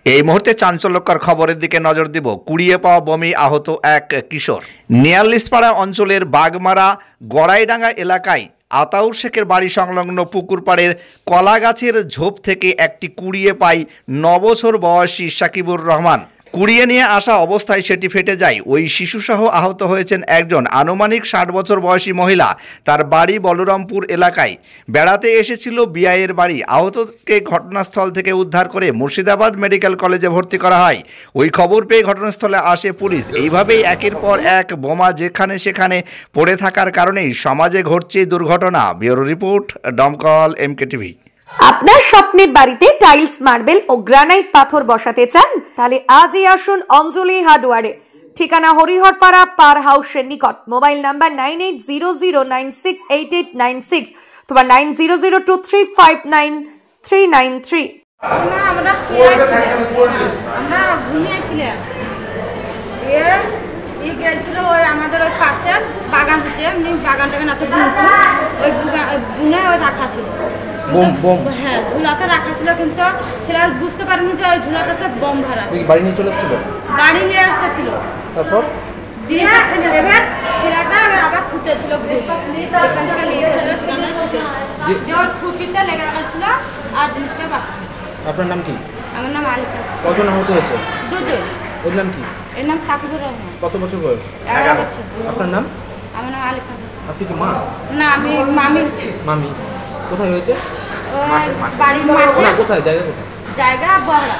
এই মুহূর্তে চাঞ্চল্যকর খবরের দিকে নজর দিব। কুড়িয়ে পাওয়া বোমে আহত এক কিশোর। নিয়াল্লিশপাড়া অঞ্চলের বাগমারা গড়াইডাঙ্গা এলাকায় আতাউর শেখের বাড়ি সংলগ্ন পুকুর পাড়ের কলা গাছের ঝোপ থেকে একটি কুড়িয়ে পায় 9 বছর বয়সী সাকিবুর রহমান। কুড়িয়ে নিয়ে আসা অবস্থায় সেটি ফেটে যায়। ওই শিশুসহ আহত হয়েছেন একজন আনুমানিক 60 বছর বয়সী মহিলা। তার বাড়ি বলরামপুর এলাকায়। বেড়াতে এসেছিল বিআইয়ের বাড়ি। আহতকে ঘটনাস্থল থেকে উদ্ধার করে মুর্শিদাবাদ মেডিকেল কলেজে ভর্তি করা হয়। ওই খবর পেয়ে ঘটনাস্থলে আসে পুলিশ। এইভাবেই একের পর এক বোমা যেখানে সেখানে পড়ে থাকার কারণেই সমাজে ঘটছে দুর্ঘটনা। ব্যুরো রিপোর্ট, দমকল, MKTV। আপনার স্বপ্নের বাড়িতে টাইলস, মার্বেল ও গ্রানাইট পাথর বসাতে চান? তাহলে আজই আসুন অঞ্জলি হার্ডওয়্যারে। ঠিকানা হরিহরপাড়া পার হাউসের নিকট। মোবাইল নাম্বার 9800968896 অথবা 9002359393। আমরা ঘুমিয়েছিলাম, গেছিল ওই আমাদের ওই পাশে বাগান থেকে, বাগান টাগান আছে, ওই বুনে ওই রাখা ছিল। হ্যাঁ, ঝুলাতে রাখা ছিল, কিন্তু ছেলে বুঝতে পারেনি যে ওই ঝুলাটাতে বোম ভরা। বাড়ি নিয়ে চলে এসেছিল? বাড়ি নিয়ে এসেছিল, তারপর দিয়ে এবার ছেলেটা আবার ফুটেছিল, এখান থেকে নিয়ে ছুটিতে লেগে রাখাছিল আর জিনিসটা বাকি। আপনার নাম কি? আমার নাম আলিকা। কজন আহত হয়েছে? দুজন। এর নাম কি? এর নাম সাকিবুর রহমান। কত বছর বয়স? 11 বছর। আপনার নাম? আমার নাম আলিকা। আপনি কি মা? না, আমি মামি। মামি। কোথায় হয়েছে? বাড়ির মাঠে। কোথায়? জায়গা কোথায়? জায়গা বহরা।